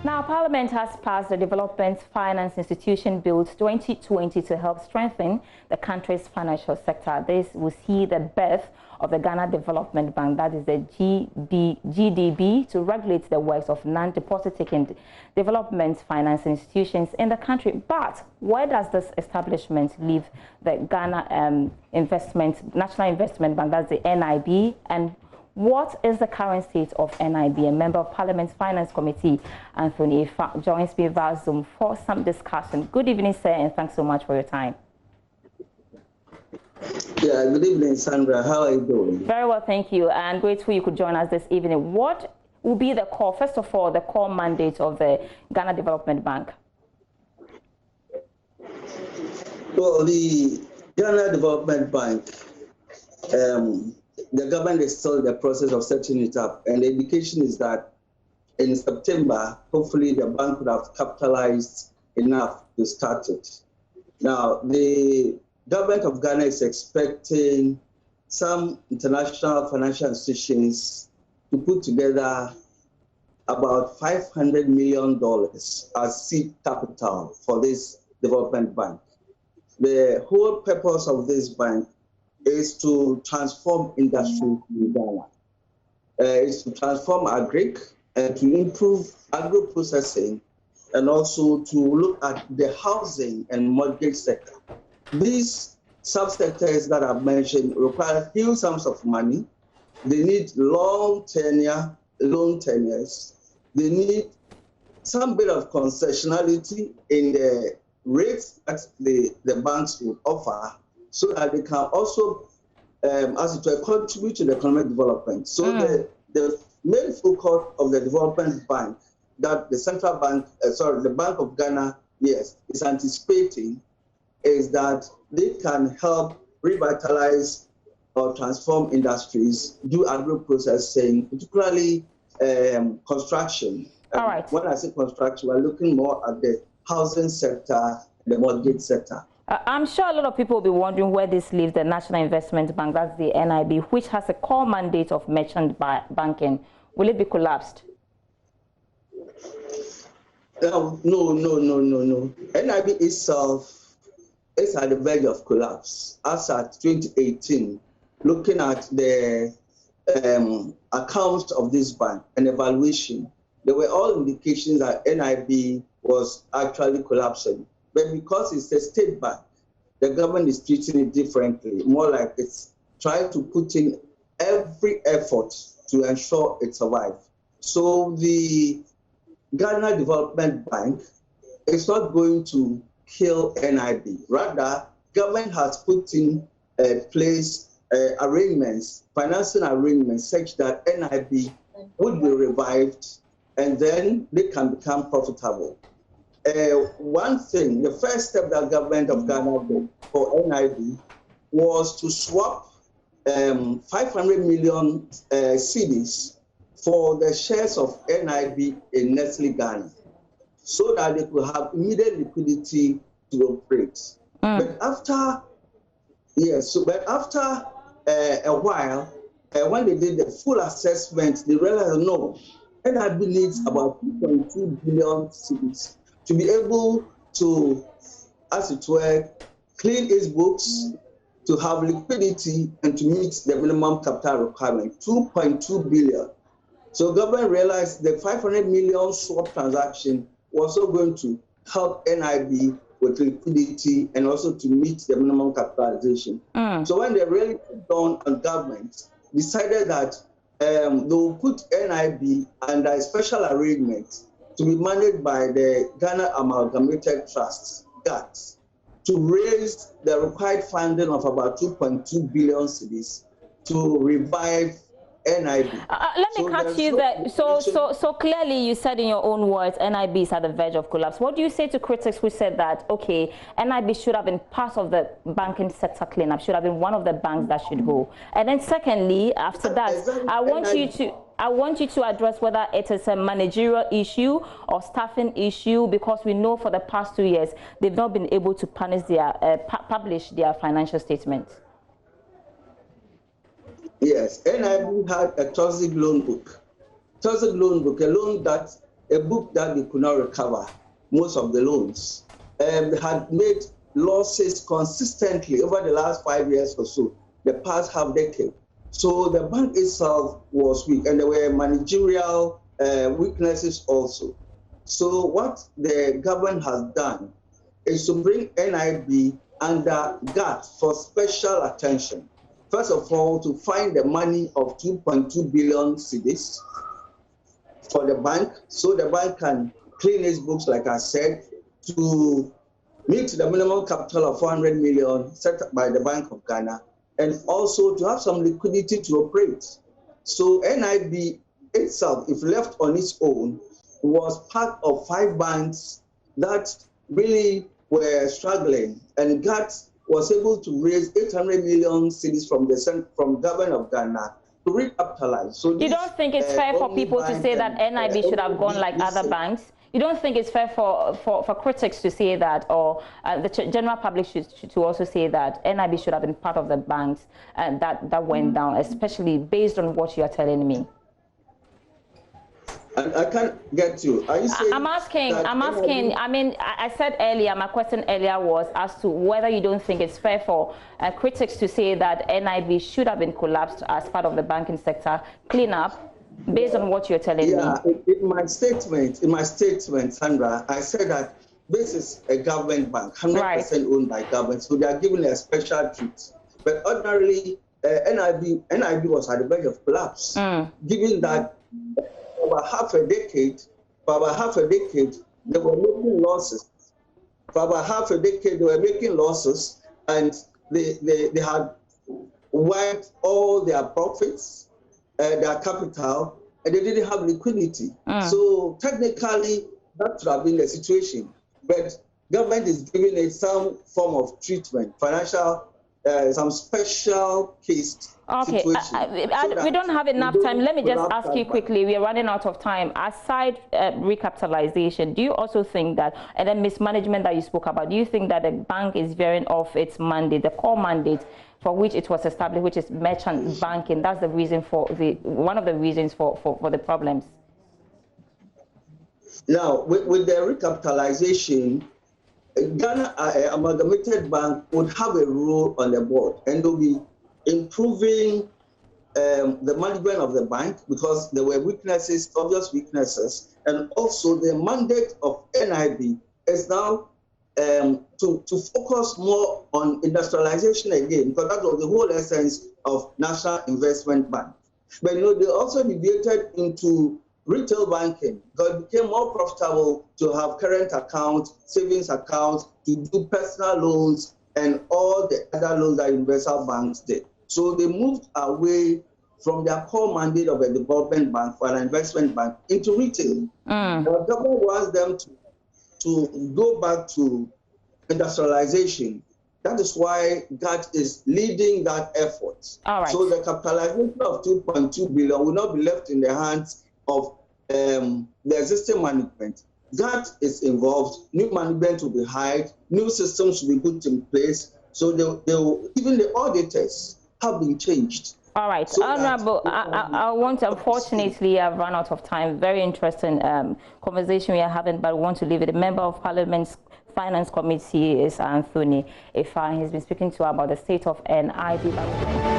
Now, Parliament has passed the Development Finance Institution Bill 2020 to help strengthen the country's financial sector. This will see the birth of the Ghana Development Bank, that is the GDB, to regulate the works of non-deposit-taking development finance institutions in the country. But where does this establishment leave the Ghana National Investment Bank, that's the NIB, and what is the current state of NIB? A member of Parliament's Finance Committee, Anthony Ifa, joins me via Zoom for some discussion. Good evening, sir, and thanks so much for your time. Yeah, good evening, Sandra. How are you doing? Very well, thank you, and grateful you could join us this evening. What will be the core, first of all, the core mandate of the Ghana Development Bank? Well, the Ghana Development Bank, the government is still in the process of setting it up, and the indication is that in September, hopefully the bank would have capitalized enough to start it. Now, the government of Ghana is expecting some international financial institutions to put together about $500 million as seed capital for this development bank. The whole purpose of this bank is to transform industry in Ghana. It's to transform agric and to improve agro-processing, and also to look at the housing and mortgage sector. These subsectors that I've mentioned require huge sums of money. They need long tenure, loan tenures. They need some bit of concessionality in the rates that the banks would offer, so that they can also, as it were, contribute to the economic development. So the main focus of the development bank that the central bank, the Bank of Ghana, yes, is anticipating, is that they can help revitalize or transform industries, do agro-processing, particularly construction. All right. When I say construction, we're looking more at the housing sector, the mortgage sector. I'm sure a lot of people will be wondering where this leaves the National Investment Bank, that's the NIB, which has a core mandate of merchant banking. Will it be collapsed? No. NIB itself is at the verge of collapse. As at 2018, looking at the accounts of this bank and evaluation, there were all indications that NIB was actually collapsing. But because it's a state bank, the government is treating it differently, more like it's trying to put in every effort to ensure it survives. So the Ghana Development Bank is not going to kill NIB. Rather, government has put in place arrangements, financing arrangements, such that NIB would be revived and then they can become profitable. One thing, the first step that government of Ghana did for NIB was to swap 500 million cedis for the shares of NIB in Nestle Ghana, so that they could have immediate liquidity to operate. But after a while, when they did the full assessment, they realized no, NIB needs about 2.2 billion cedis to be able to, as it were, clean its books, to have liquidity, and to meet the minimum capital requirement, 2.2 billion. So government realized the 500 million swap transaction was also going to help NIB with liquidity and also to meet the minimum capitalization. So when they really put down on government, decided that they will put NIB under a special arrangement to be managed by the Ghana Amalgamated Trust, GATT, to raise the required funding of about 2.2 billion cedis to revive NIB. Let me cut you there. So clearly you said in your own words, NIB is at the verge of collapse. What do you say to critics who said that, okay, NIB should have been part of the banking sector cleanup, should have been one of the banks that should go? And then secondly, after that, I want you to address whether it is a managerial issue or staffing issue, because we know for the past 2 years, they've not been able to publish their financial statements. Yes, NIB had a toxic loan book. A loan that a book that they could not recover most of the loans. They had made losses consistently over the last 5 years or so, the past half decade. So the bank itself was weak, and there were managerial weaknesses also. So what the government has done is to bring NIB under GAT for special attention. First of all, to find the money of 2.2 billion cedis for the bank, so the bank can clean its books, like I said, to meet the minimum capital of 400 million set up by the Bank of Ghana, and also to have some liquidity to operate. So NIB itself, if left on its own, was part of 5 banks that really were struggling, and GAT was able to raise 800 million cedis from government of Ghana to recapitalize. So you don't think it's fair for people to say that NIB should have gone like other banks? You don't think it's fair for critics to say that, or the general public to also say that NIB should have been part of the banks and that went down, especially based on what you're telling me? I can't get you. Are you saying I'm asking. I mean, I said earlier, my question earlier was as to whether you don't think it's fair for critics to say that NIB should have been collapsed as part of the banking sector cleanup, based on what you're telling me. Yeah, in my statement, Sandra, I said that this is a government bank, 100% owned by government, so they are given a special treat. But ordinarily, NIB was at the verge of collapse, given that for about half a decade, they were making losses. For about half a decade, they were making losses, and they had wiped all their profits, their capital, and they didn't have liquidity. So technically, that should have been the situation. But government is giving it some form of treatment, financial, some special case. Okay, we don't have enough time. Let me just ask you quickly. We are running out of time. Aside recapitalization, do you also think that, and then mismanagement that you spoke about, do you think that the bank is veering off its mandate, the core mandate for which it was established, which is merchant banking? That's the reason for one of the reasons for the problems. Now, with the recapitalization, Ghana Amalgamated Bank would have a role on the board, and they'll be improving the management of the bank, because there were weaknesses, obvious weaknesses, and also the mandate of NIB is now to focus more on industrialization again, because that was the whole essence of National Investment Bank. But they also deviated into retail banking, because it became more profitable to have current accounts, savings accounts, to do personal loans, and all the other loans that universal banks did. So they moved away from their core mandate of a development bank for an investment bank into retail. The government wants them to go back to industrialization. That is why GAT is leading that effort. All right. So the capitalization of 2.2 billion will not be left in the hands of the existing management. GAT is involved. New management will be hired. New systems will be put in place. So even the auditors have been changed. All right, so Honorable, I want to, unfortunately, I've run out of time. Very interesting conversation we are having, but I want to leave it. A member of Parliament's Finance Committee is Anthony Effah. He's been speaking to us about the state of NIB.